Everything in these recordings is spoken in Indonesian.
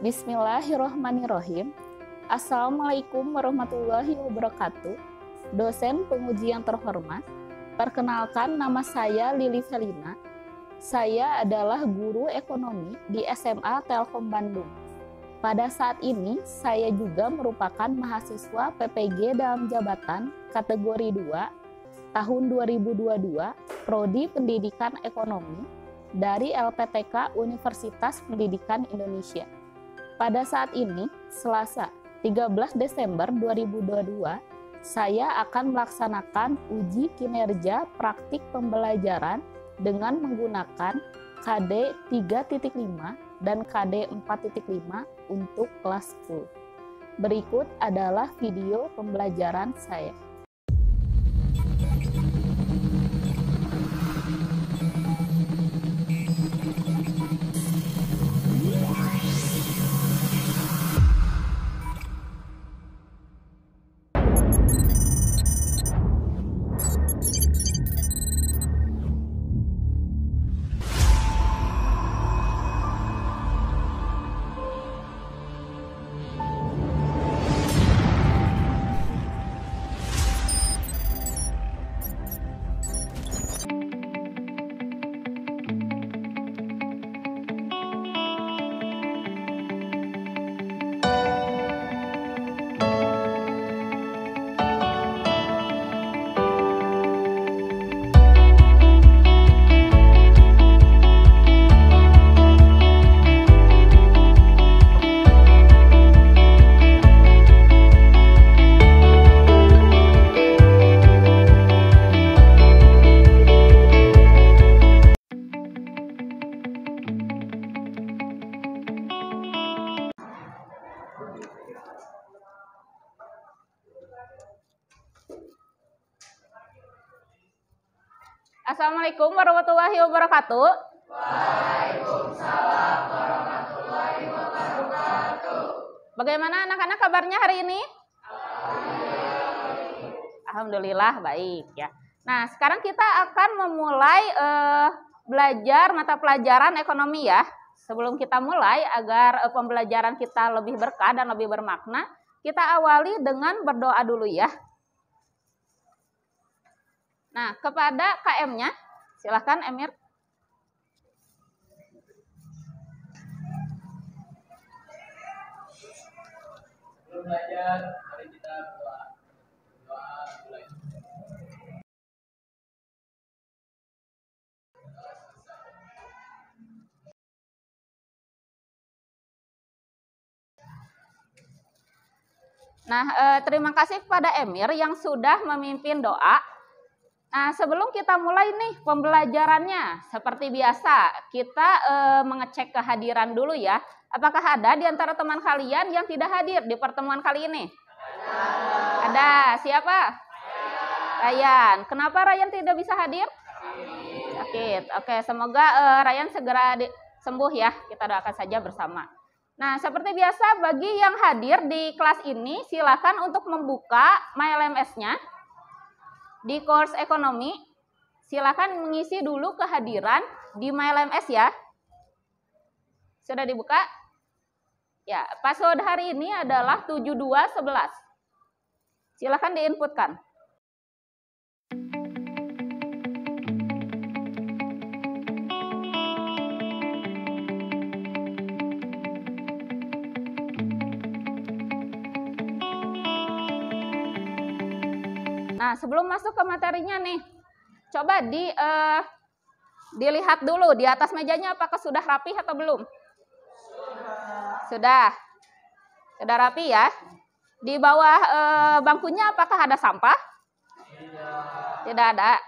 Bismillahirrahmanirrahim. Assalamualaikum warahmatullahi wabarakatuh. Dosen penguji yang terhormat, perkenalkan nama saya Lili Felina. Saya adalah guru ekonomi di SMA Telkom Bandung. Pada saat ini, saya juga merupakan mahasiswa PPG dalam jabatan kategori 2 tahun 2022, Prodi Pendidikan Ekonomi dari LPTK Universitas Pendidikan Indonesia. Pada saat ini, Selasa 13 Desember 2022, saya akan melaksanakan uji kinerja praktik pembelajaran dengan menggunakan KD 3.5 dan KD 4.5 untuk kelas 10. Berikut adalah video pembelajaran saya. Assalamualaikum warahmatullahi wabarakatuh. Waalaikumsalam warahmatullahi wabarakatuh. Bagaimana anak-anak kabarnya hari ini? Alhamdulillah baik ya. Nah, sekarang kita akan memulai belajar mata pelajaran ekonomi ya. Sebelum kita mulai, agar pembelajaran kita lebih berkah dan lebih bermakna, kita awali dengan berdoa dulu ya. Nah, kepada KM-nya, silakan Emir. Sebelum belajar, mari kita berdoa. Doa mulai. Nah, terima kasih kepada Emir yang sudah memimpin doa. Nah, sebelum kita mulai nih pembelajarannya, seperti biasa kita mengecek kehadiran dulu ya. Apakah ada di antara teman kalian yang tidak hadir di pertemuan kali ini? Ada. Siapa? Ryan. Kenapa Ryan tidak bisa hadir? Sakit. Oke, semoga Ryan segera sembuh ya. Kita doakan saja bersama. Nah, seperti biasa bagi yang hadir di kelas ini, silakan untuk membuka MyLMS-nya. Di course ekonomi, silakan mengisi dulu kehadiran di MyLMS ya. Sudah dibuka? Ya, password hari ini adalah 7211. Silakan diinputkan. Nah, sebelum masuk ke materinya nih, coba dilihat dulu di atas mejanya apakah sudah rapi atau belum? Sudah. Sudah rapi ya. Di bawah bangkunya apakah ada sampah? Tidak ada.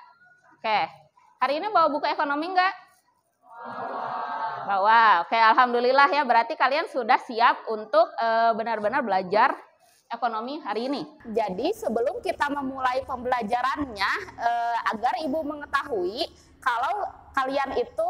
Oke. Hari ini bawa buku ekonomi enggak? Bawa. Oke, alhamdulillah ya. Berarti kalian sudah siap untuk benar-benar belajar ekonomi hari ini. Jadi sebelum kita memulai pembelajarannya, agar Ibu mengetahui kalau kalian itu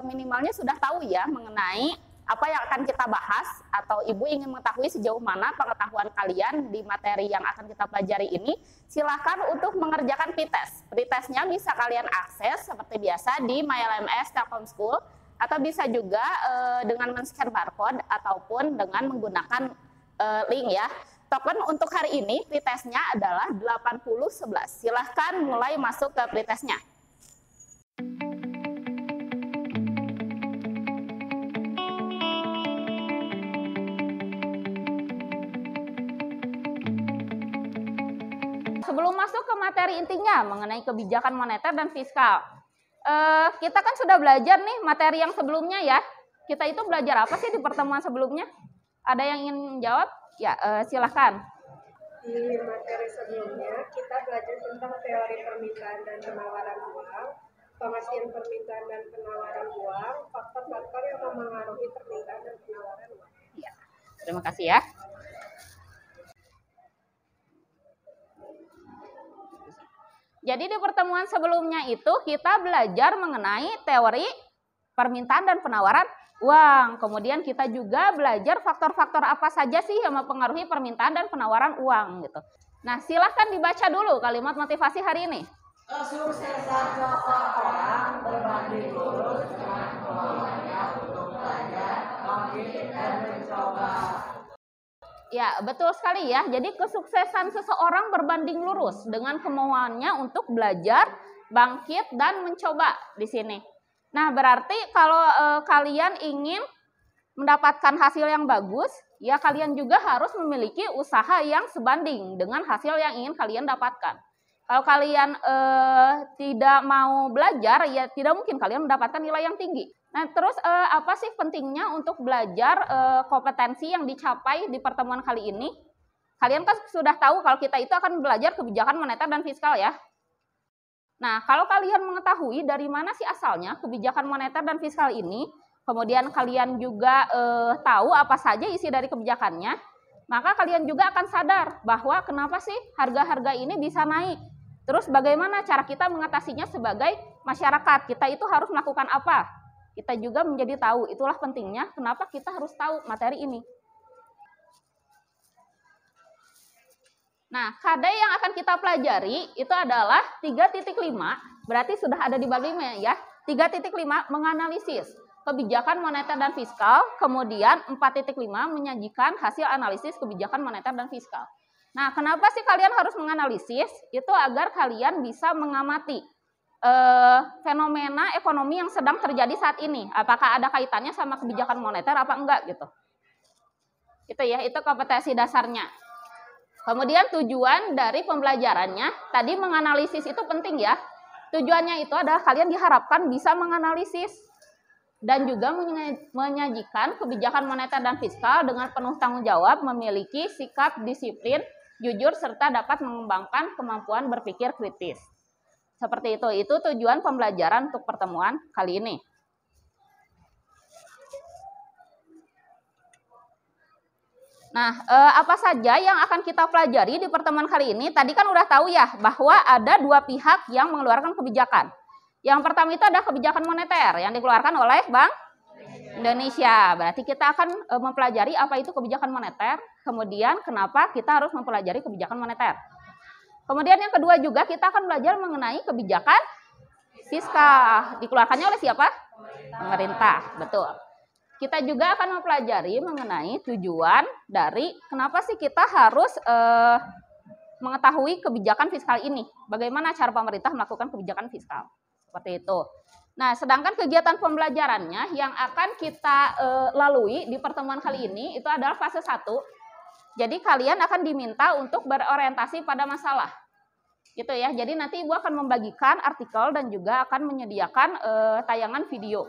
minimalnya sudah tahu ya mengenai apa yang akan kita bahas, atau Ibu ingin mengetahui sejauh mana pengetahuan kalian di materi yang akan kita pelajari ini, silakan untuk mengerjakan pretest. Pretestnya bisa kalian akses seperti biasa di MyLMS Telkom School. atau bisa juga dengan men-scan barcode ataupun dengan menggunakan link ya. Token untuk hari ini pretestnya adalah 8011. Silahkan mulai masuk ke pretestnya. Sebelum masuk ke materi intinya mengenai kebijakan moneter dan fiskal, kita kan sudah belajar nih materi yang sebelumnya ya. Kita itu belajar apa sih di pertemuan sebelumnya? Ada yang ingin menjawab? Ya, silahkan. Di materi sebelumnya kita belajar tentang teori permintaan dan penawaran uang, pengertian permintaan dan penawaran uang, faktor-faktor yang memengaruhi permintaan dan penawaran uang. Ya, terima kasih ya. Jadi di pertemuan sebelumnya itu kita belajar mengenai teori permintaan dan penawaran uang. Kemudian kita juga belajar faktor-faktor apa saja sih yang mempengaruhi permintaan dan penawaran uang gitu. Nah, silahkan dibaca dulu kalimat motivasi hari ini. Kesuksesan seseorang berbanding lurus dengan kemauannya untuk belajar, bangkit, dan mencoba. Ya, betul sekali ya. Jadi kesuksesan seseorang berbanding lurus dengan kemauannya untuk belajar, bangkit, dan mencoba di sini. Nah, berarti kalau kalian ingin mendapatkan hasil yang bagus, ya kalian juga harus memiliki usaha yang sebanding dengan hasil yang ingin kalian dapatkan. Kalau kalian tidak mau belajar, ya tidak mungkin kalian mendapatkan nilai yang tinggi. Nah, terus apa sih pentingnya untuk belajar kompetensi yang dicapai di pertemuan kali ini? Kalian kan sudah tahu kalau kita itu akan belajar kebijakan moneter dan fiskal ya. Nah, kalau kalian mengetahui dari mana sih asalnya kebijakan moneter dan fiskal ini, kemudian kalian juga tahu apa saja isi dari kebijakannya, maka kalian juga akan sadar bahwa kenapa sih harga-harga ini bisa naik. Terus bagaimana cara kita mengatasinya sebagai masyarakat? Kita itu harus melakukan apa? Kita juga menjadi tahu. Itulah pentingnya kenapa kita harus tahu materi ini. Nah, KD yang akan kita pelajari itu adalah 3.5, berarti sudah ada di bab 5 ya. 3.5 menganalisis kebijakan moneter dan fiskal, kemudian 4.5 menyajikan hasil analisis kebijakan moneter dan fiskal. Nah, kenapa sih kalian harus menganalisis? Itu agar kalian bisa mengamati fenomena ekonomi yang sedang terjadi saat ini. Apakah ada kaitannya sama kebijakan moneter apa enggak gitu. Itu ya, itu kompetensi dasarnya. Kemudian tujuan dari pembelajarannya, tadi menganalisis itu penting ya. Tujuannya itu adalah kalian diharapkan bisa menganalisis dan juga menyajikan kebijakan moneter dan fiskal dengan penuh tanggung jawab, memiliki sikap disiplin, jujur, serta dapat mengembangkan kemampuan berpikir kritis. Seperti itu tujuan pembelajaran untuk pertemuan kali ini. Nah, apa saja yang akan kita pelajari di pertemuan kali ini? Tadi kan udah tahu ya bahwa ada dua pihak yang mengeluarkan kebijakan. Yang pertama itu ada kebijakan moneter yang dikeluarkan oleh Bank Indonesia. Berarti kita akan mempelajari apa itu kebijakan moneter, kemudian kenapa kita harus mempelajari kebijakan moneter. Kemudian yang kedua juga kita akan belajar mengenai kebijakan fiskal. Dikeluarkannya oleh siapa? Pemerintah, betul. Kita juga akan mempelajari mengenai tujuan dari kenapa sih kita harus mengetahui kebijakan fiskal ini. Bagaimana cara pemerintah melakukan kebijakan fiskal. Seperti itu. Nah, sedangkan kegiatan pembelajarannya yang akan kita lalui di pertemuan kali ini itu adalah fase 1. Jadi kalian akan diminta untuk berorientasi pada masalah. Gitu ya. Jadi nanti Ibu akan membagikan artikel dan juga akan menyediakan tayangan video.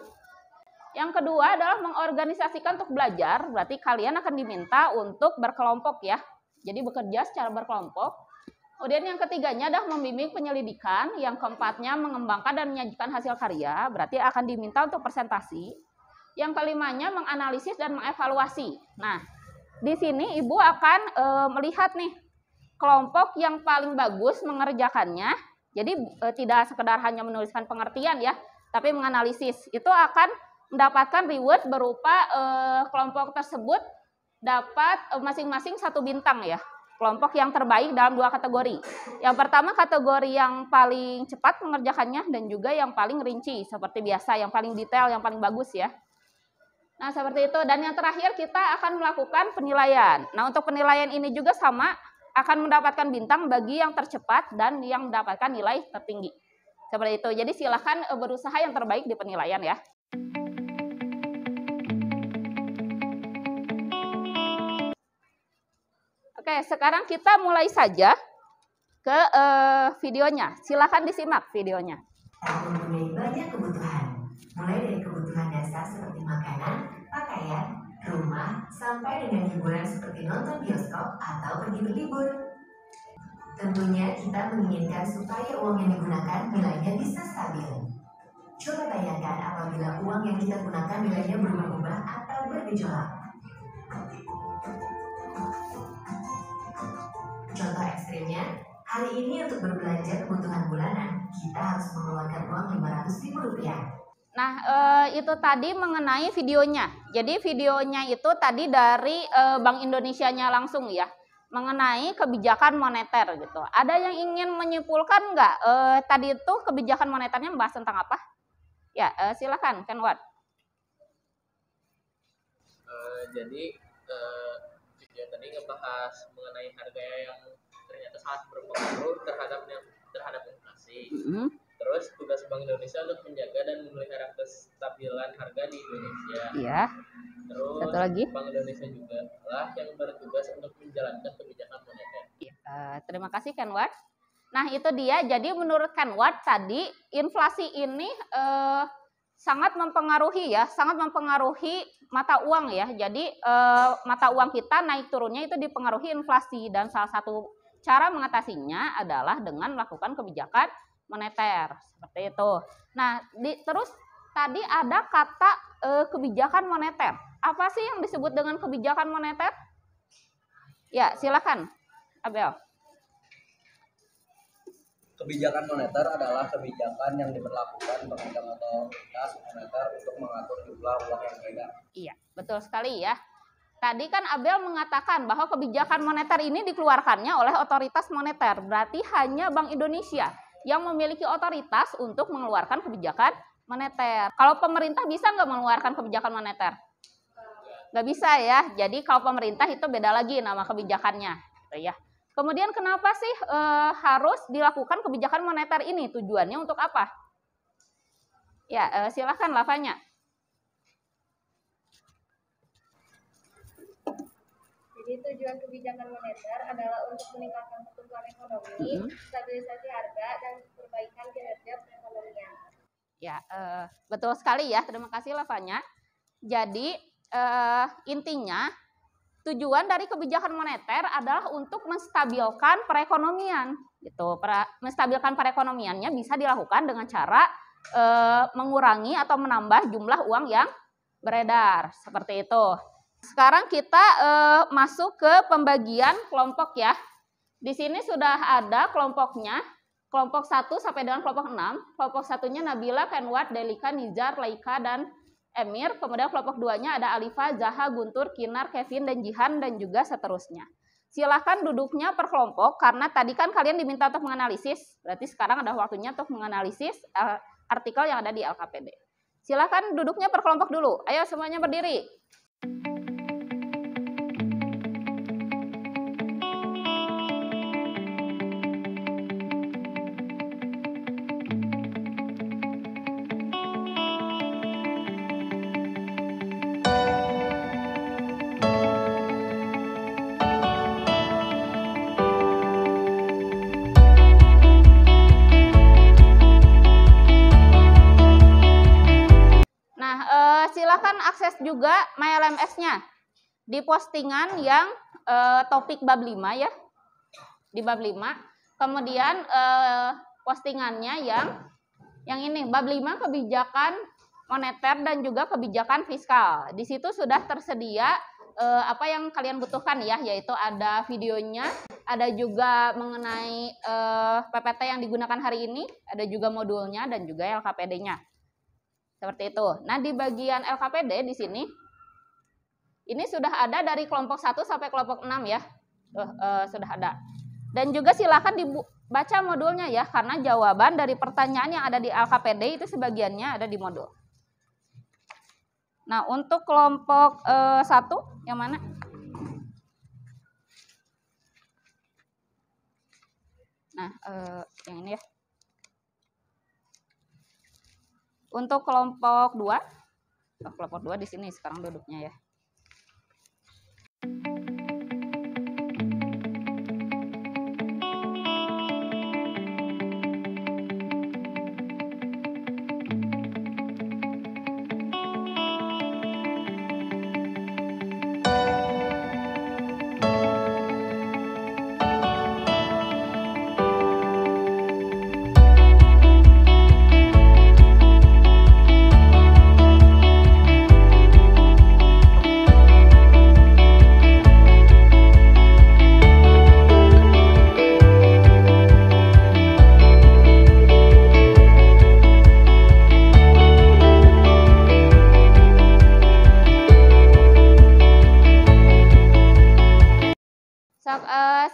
Yang kedua adalah mengorganisasikan untuk belajar. Berarti kalian akan diminta untuk berkelompok ya. Jadi bekerja secara berkelompok. Kemudian yang ketiganya adalah membimbing penyelidikan. Yang keempatnya mengembangkan dan menyajikan hasil karya. Berarti akan diminta untuk presentasi. Yang kelimanya menganalisis dan mengevaluasi. Nah, di sini Ibu akan melihat nih kelompok yang paling bagus mengerjakannya. Jadi tidak sekedar hanya menuliskan pengertian ya, tapi menganalisis. Itu akan mendapatkan reward berupa kelompok tersebut dapat masing-masing 1 bintang ya. kelompok yang terbaik dalam 2 kategori. Yang pertama kategori yang paling cepat mengerjakannya dan juga yang paling rinci seperti biasa, yang paling detail, yang paling bagus ya. Nah, seperti itu. Dan yang terakhir kita akan melakukan penilaian. Nah, untuk penilaian ini juga sama, akan mendapatkan bintang bagi yang tercepat dan yang mendapatkan nilai tertinggi. Seperti itu. Jadi silakan berusaha yang terbaik di penilaian ya. Oke, sekarang kita mulai saja ke videonya. Silakan disimak videonya. Mempunyai banyak kebutuhan, mulai dari kebutuhan dasar seperti makanan, pakaian, rumah, sampai dengan hiburan seperti nonton bioskop atau pergi berlibur. Tentunya kita menginginkan supaya uang yang digunakan nilainya bisa stabil. Coba bayangkan apabila uang yang kita gunakan nilainya berubah-ubah atau bergejolak. Contoh ekstrimnya, hari ini untuk berbelanja kebutuhan bulanan, kita harus mengeluarkan uang Rp500.000. Nah, itu tadi mengenai videonya. Jadi videonya itu tadi dari Bank Indonesianya langsung ya, mengenai kebijakan moneter gitu. Ada yang ingin menyimpulkan nggak? Tadi itu kebijakan moneternya membahas tentang apa? Ya, silakan, Kenwat. Jadi video tadi ngebahas mengenai harga yang ternyata sangat berpengaruh terhadap inflasi. Terus tugas Bank Indonesia untuk menjaga dan memelihara kestabilan harga di Indonesia. Iya. Terus satu lagi. Bank Indonesia juga lah yang bertugas untuk menjalankan kebijakan moneter. Terima kasih Kenwat. Nah itu dia. Jadi menurut Kenwat tadi inflasi ini sangat mempengaruhi ya, sangat mempengaruhi mata uang ya. Jadi mata uang kita naik turunnya itu dipengaruhi inflasi dan salah satu cara mengatasinya adalah dengan melakukan kebijakan moneter seperti itu. Nah, terus tadi ada kata kebijakan moneter. Apa sih yang disebut dengan kebijakan moneter? Ya, silakan, Abel. Kebijakan moneter adalah kebijakan yang diberlakukan pemegang otoritas moneter untuk mengatur jumlah uang yang beredar. Iya, betul sekali ya. Tadi kan Abel mengatakan bahwa kebijakan moneter ini dikeluarkannya oleh otoritas moneter. Berarti hanya Bank Indonesia yang memiliki otoritas untuk mengeluarkan kebijakan moneter. Kalau pemerintah bisa nggak mengeluarkan kebijakan moneter? Nggak bisa ya. Jadi kalau pemerintah itu beda lagi nama kebijakannya. Gitu ya. Kemudian kenapa sih harus dilakukan kebijakan moneter ini? Tujuannya untuk apa? Ya, silakan Lavanya. Jadi tujuan kebijakan moneter adalah untuk meningkatkan pertumbuhan ekonomi, stabilisasi harga, dan perbaikan kinerja perekonomian. Ya, betul sekali ya. Terima kasih Lavanya. Jadi intinya tujuan dari kebijakan moneter adalah untuk menstabilkan perekonomian. Gitu. Menstabilkan perekonomiannya bisa dilakukan dengan cara mengurangi atau menambah jumlah uang yang beredar. Seperti itu. Sekarang kita masuk ke pembagian kelompok ya. Di sini sudah ada kelompoknya. Kelompok 1 sampai dengan kelompok 6. Kelompok 1-nya Nabila, Kenwat, Delika, Nizar, Laika, dan Emir. Kemudian kelompok 2-nya ada Alifa, Zaha, Guntur, Kinar, Kevin, dan Jihan, dan juga seterusnya. Silakan duduknya per kelompok, karena tadi kan kalian diminta untuk menganalisis. Berarti sekarang ada waktunya untuk menganalisis artikel yang ada di LKPD. Silakan duduknya per kelompok dulu. Ayo semuanya berdiri. Silakan akses juga MyLMS-nya di postingan yang topik bab 5 ya. Di bab 5. Kemudian postingannya yang ini bab 5 kebijakan moneter dan juga kebijakan fiskal. Di situ sudah tersedia apa yang kalian butuhkan ya, yaitu ada videonya, ada juga mengenai PPT yang digunakan hari ini, ada juga modulnya dan juga LKPD-nya. Seperti itu. Nah, di bagian LKPD di sini, ini sudah ada dari kelompok 1 sampai kelompok 6 ya. sudah ada. Dan juga silakan dibaca modulnya ya, karena jawaban dari pertanyaan yang ada di LKPD itu sebagiannya ada di modul. Nah, untuk kelompok 1 yang mana? Nah, yang ini ya. Untuk kelompok 2, kelompok 2 di sini sekarang duduknya ya.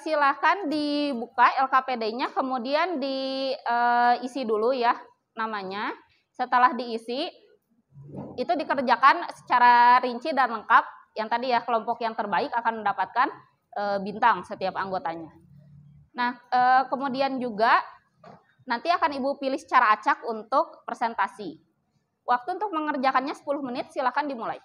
Silahkan dibuka LKPD-nya, kemudian diisi dulu ya namanya. Setelah diisi, itu dikerjakan secara rinci dan lengkap. Yang tadi ya, kelompok yang terbaik akan mendapatkan bintang setiap anggotanya. Nah, kemudian juga nanti akan Ibu pilih secara acak untuk presentasi. Waktu untuk mengerjakannya 10 menit, silahkan dimulai.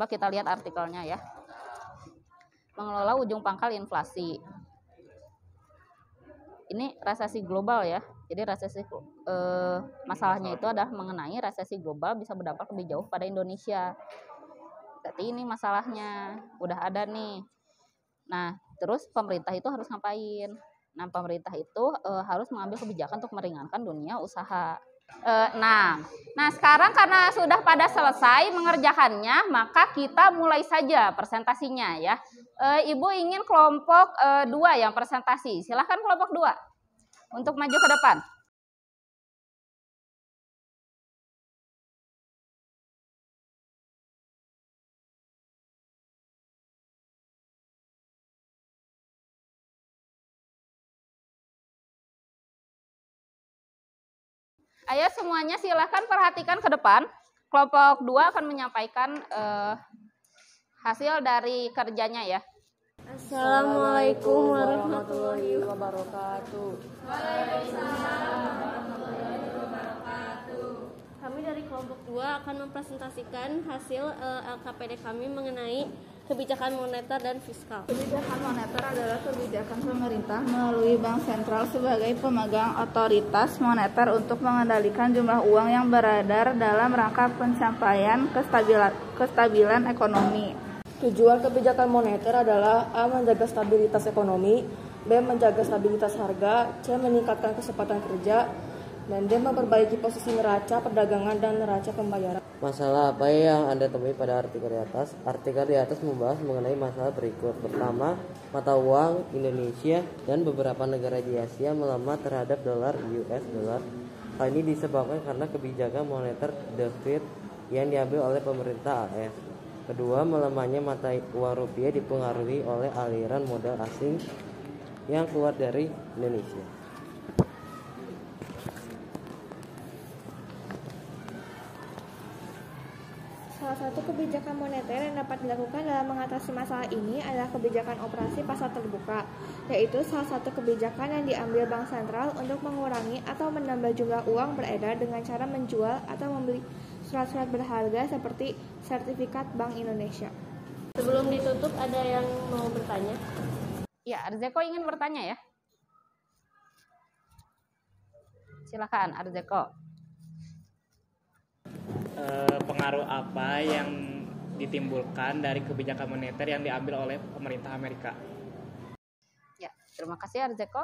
Kita lihat artikelnya ya. Mengelola ujung pangkal inflasi. Ini resesi global ya. Jadi resesi masalahnya itu adalah mengenai resesi global bisa berdampak lebih jauh pada Indonesia. Berarti ini masalahnya udah ada nih. Nah, terus pemerintah itu harus ngapain? Nah, pemerintah itu harus mengambil kebijakan untuk meringankan dunia usaha. Nah, sekarang karena sudah pada selesai mengerjakannya, maka kita mulai saja presentasinya ya. Ibu ingin kelompok 2 yang presentasi. Silahkan kelompok 2 untuk maju ke depan. Ayo semuanya silahkan perhatikan ke depan. Kelompok 2 akan menyampaikan hasil dari kerjanya ya. Assalamualaikum warahmatullahi wabarakatuh. Kami dari kelompok 2 akan mempresentasikan hasil LKPD kami mengenai kebijakan moneter dan fiskal. Kebijakan moneter adalah kebijakan pemerintah melalui Bank Sentral sebagai pemegang otoritas moneter untuk mengendalikan jumlah uang yang beredar dalam rangka pencapaian kestabilan ekonomi. Tujuan kebijakan moneter adalah A. menjaga stabilitas ekonomi, B. menjaga stabilitas harga, C. meningkatkan kecepatan kerja, dan D. memperbaiki posisi neraca perdagangan dan neraca pembayaran. Masalah apa yang Anda temui pada artikel di atas? Artikel di atas membahas mengenai masalah berikut. Pertama, mata uang Indonesia dan beberapa negara di Asia melemah terhadap dolar US dollar. Hal ini disebabkan karena kebijakan moneter The Fed yang diambil oleh pemerintah AS. Kedua, melemahnya mata uang rupiah dipengaruhi oleh aliran modal asing yang keluar dari Indonesia. Salah satu kebijakan moneter yang dapat dilakukan dalam mengatasi masalah ini adalah kebijakan operasi pasar terbuka, yaitu salah satu kebijakan yang diambil Bank Sentral untuk mengurangi atau menambah jumlah uang beredar dengan cara menjual atau membeli surat-surat berharga seperti sertifikat Bank Indonesia. Sebelum ditutup, ada yang mau bertanya? Ya, Arzeko ingin bertanya ya. Silakan Arzeko. Pengaruh apa yang ditimbulkan dari kebijakan moneter yang diambil oleh pemerintah Amerika? Ya, terima kasih Arzeko.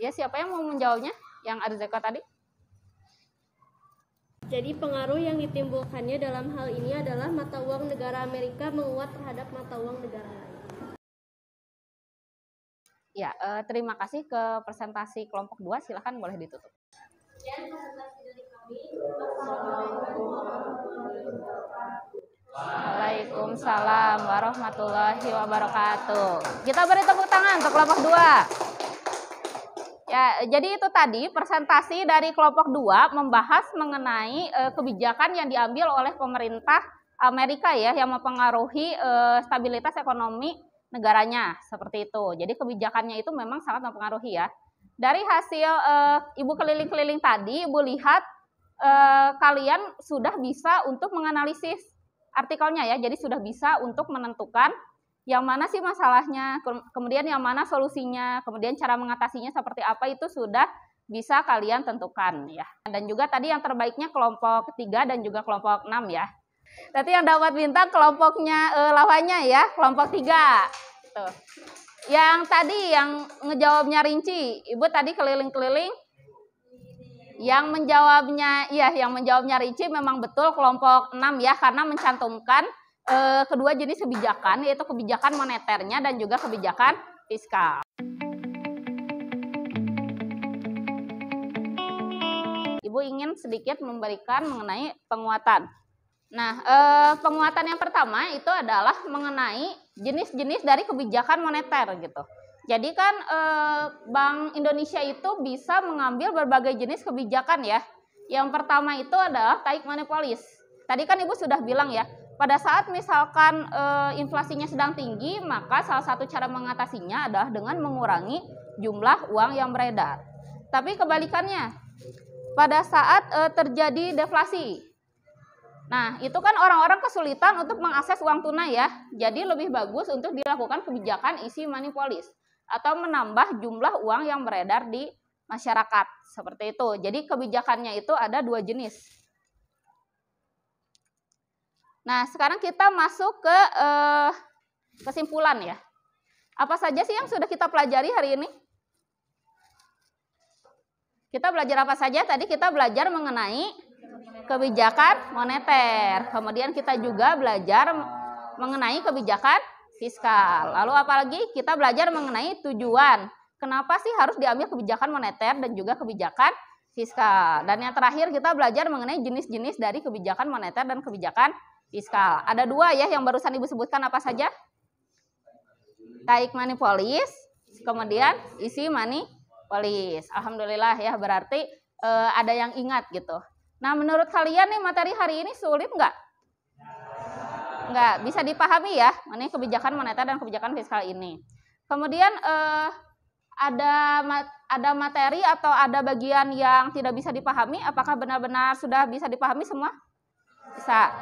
Ya, siapa yang mau menjawabnya? Yang Arzeko tadi? Jadi pengaruh yang ditimbulkannya dalam hal ini adalah mata uang negara Amerika menguat terhadap mata uang negara lain. Ya, terima kasih. Ke presentasi kelompok 2, silakan boleh ditutup. Dan presentasi dari kami. Waalaikumsalam warahmatullahi wabarakatuh. Kita beri tepuk tangan untuk kelompok 2. Ya, jadi itu tadi presentasi dari kelompok 2 membahas mengenai kebijakan yang diambil oleh pemerintah Amerika ya, yang mempengaruhi stabilitas ekonomi negaranya, seperti itu. Jadi kebijakannya itu memang sangat mempengaruhi ya. Dari hasil Ibu keliling-keliling tadi, Ibu lihat kalian sudah bisa untuk menganalisis artikelnya ya, jadi sudah bisa untuk menentukan yang mana sih masalahnya, kemudian yang mana solusinya, kemudian cara mengatasinya seperti apa, itu sudah bisa kalian tentukan ya. Dan juga tadi yang terbaiknya kelompok 3 dan juga kelompok 6 ya. Nanti yang dapat bintang kelompoknya lawannya ya, kelompok 3. Tuh. Yang tadi yang ngejawabnya rinci, Ibu tadi keliling-keliling. Yang menjawabnya rinci memang betul kelompok 6 ya, karena mencantumkan kedua jenis kebijakan, yaitu kebijakan moneternya dan juga kebijakan fiskal. Ibu ingin sedikit memberikan mengenai penguatan. Nah, penguatan yang pertama itu adalah mengenai jenis-jenis dari kebijakan moneter gitu. Jadi kan Bank Indonesia itu bisa mengambil berbagai jenis kebijakan ya. Yang pertama itu adalah tarik money policy. Tadi kan Ibu sudah bilang ya, pada saat misalkan inflasinya sedang tinggi, maka salah satu cara mengatasinya adalah dengan mengurangi jumlah uang yang beredar. Tapi kebalikannya, pada saat terjadi deflasi, nah itu kan orang-orang kesulitan untuk mengakses uang tunai ya. Jadi lebih bagus untuk dilakukan kebijakan easy money policy atau menambah jumlah uang yang beredar di masyarakat, seperti itu. Jadi kebijakannya itu ada 2 jenis. Nah, sekarang kita masuk ke kesimpulan ya. Apa saja sih yang sudah kita pelajari hari ini? Kita belajar apa saja? Tadi kita belajar mengenai kebijakan moneter. Kemudian kita juga belajar mengenai kebijakan fiskal. Lalu apalagi kita belajar mengenai tujuan. Kenapa sih harus diambil kebijakan moneter dan juga kebijakan fiskal? Dan yang terakhir kita belajar mengenai jenis-jenis dari kebijakan moneter dan kebijakan fiskal. Ada 2 ya yang barusan Ibu sebutkan, apa saja? Tarik money policy, kemudian easy money policy. Alhamdulillah ya, berarti ada yang ingat gitu. Nah, menurut kalian nih materi hari ini sulit nggak? Nggak, bisa dipahami ya, ini kebijakan moneter dan kebijakan fiskal ini. Kemudian ada materi atau ada bagian yang tidak bisa dipahami, apakah benar-benar sudah bisa dipahami semua? Bisa.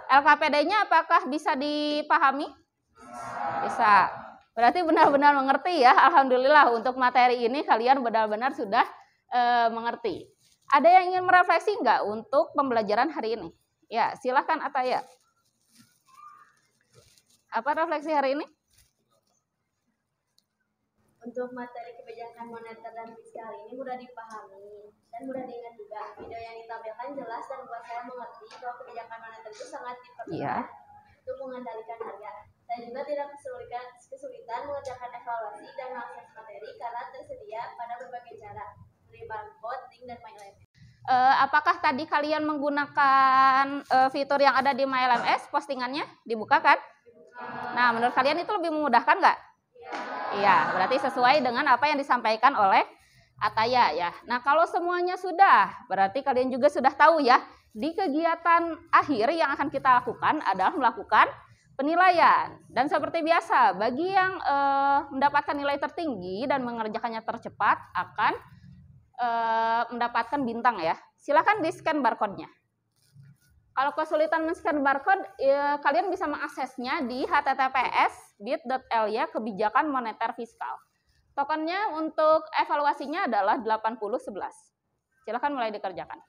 LKPD-nya apakah bisa dipahami? Bisa. Berarti benar-benar mengerti ya. Alhamdulillah untuk materi ini kalian benar-benar sudah mengerti. Ada yang ingin merefleksi nggak untuk pembelajaran hari ini? Ya, silahkan Ataya. Apa refleksi hari ini? Untuk materi kebijakan moneter dan fiskal ini mudah dipahami dan mudah diingat juga. Video yang ditampilkan jelas dan membuat saya mengerti bahwa kebijakan moneter itu sangat diperlukan untuk mengendalikan harga. Saya juga tidak kesulitan mengerjakan evaluasi dan mengakses materi karena tersedia pada berbagai cara, seperti barcode, link, dan MyLMS. Apakah tadi kalian menggunakan fitur yang ada di MyLMS, postingannya dibuka kan? Nah, menurut kalian itu lebih memudahkan nggak? Iya, berarti sesuai dengan apa yang disampaikan oleh Ataya ya. Nah, kalau semuanya sudah, berarti kalian juga sudah tahu ya, di kegiatan akhir yang akan kita lakukan adalah melakukan penilaian. Dan seperti biasa, bagi yang mendapatkan nilai tertinggi dan mengerjakannya tercepat akan mendapatkan bintang ya. Silakan di-scan barcode-nya. Kalau kesulitan men-scan barcode, kalian bisa mengaksesnya di https://bit.ly kebijakan moneter fiskal. Tokennya untuk evaluasinya adalah 8011. Silakan mulai dikerjakan.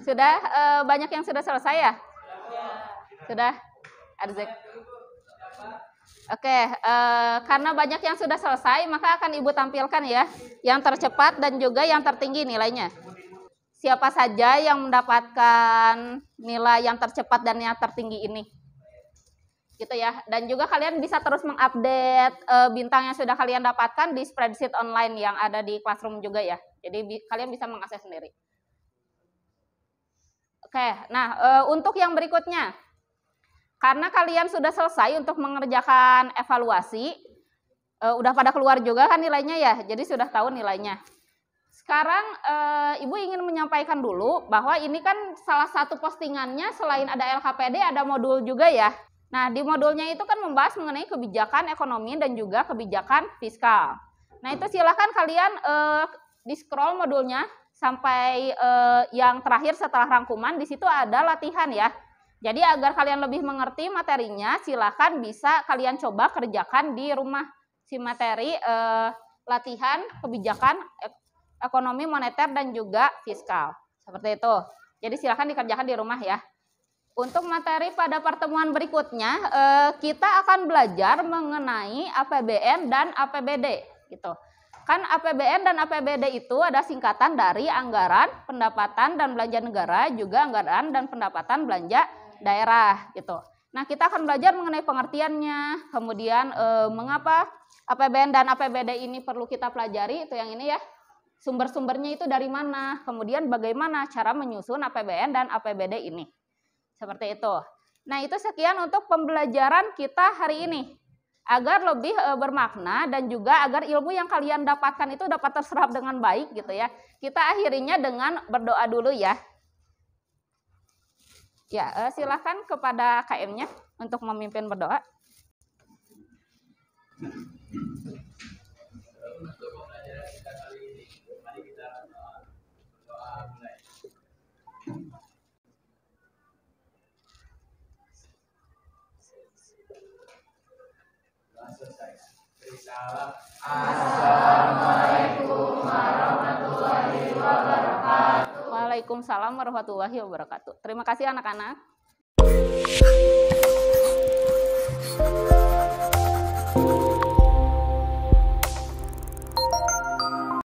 Sudah banyak yang sudah selesai ya? Sudah? Arzek. Oke, karena banyak yang sudah selesai, maka akan Ibu tampilkan ya, yang tercepat dan juga yang tertinggi nilainya. Siapa saja yang mendapatkan nilai yang tercepat dan yang tertinggi ini. Gitu ya. Dan juga kalian bisa terus mengupdate bintang yang sudah kalian dapatkan di spreadsheet online yang ada di Classroom juga ya. Jadi kalian bisa mengakses sendiri. Oke, nah untuk yang berikutnya, karena kalian sudah selesai untuk mengerjakan evaluasi, udah pada keluar juga kan nilainya ya, jadi sudah tahu nilainya. Sekarang Ibu ingin menyampaikan dulu bahwa ini kan salah satu postingannya selain ada LKPD ada modul juga ya. Nah di modulnya itu kan membahas mengenai kebijakan ekonomi dan juga kebijakan fiskal. Nah itu silakan kalian di scroll modulnya sampai yang terakhir setelah rangkuman, di situ ada latihan ya. Jadi agar kalian lebih mengerti materinya, silakan bisa kalian coba kerjakan di rumah si materi latihan kebijakan ekonomi moneter dan juga fiskal. Seperti itu. Jadi silakan dikerjakan di rumah ya. Untuk materi pada pertemuan berikutnya, kita akan belajar mengenai APBN dan APBD gitu. Kan APBN dan APBD itu ada singkatan dari anggaran, pendapatan dan belanja negara, juga anggaran dan pendapatan belanja daerah gitu. Nah, kita akan belajar mengenai pengertiannya, kemudian mengapa APBN dan APBD ini perlu kita pelajari, itu yang ini ya. Sumber-sumbernya itu dari mana, kemudian bagaimana cara menyusun APBN dan APBD ini. Seperti itu. Nah, itu sekian untuk pembelajaran kita hari ini. Agar lebih bermakna dan juga agar ilmu yang kalian dapatkan itu dapat terserap dengan baik gitu ya. Kita akhirinya dengan berdoa dulu ya. Ya, silakan kepada KM-nya untuk memimpin berdoa. Untuk pembelajaran kita kali ini, mari kita berdoa mulai. Assalamualaikum warahmatullahi wabarakatuh. Waalaikumsalam warahmatullahi wabarakatuh. Terima kasih anak-anak.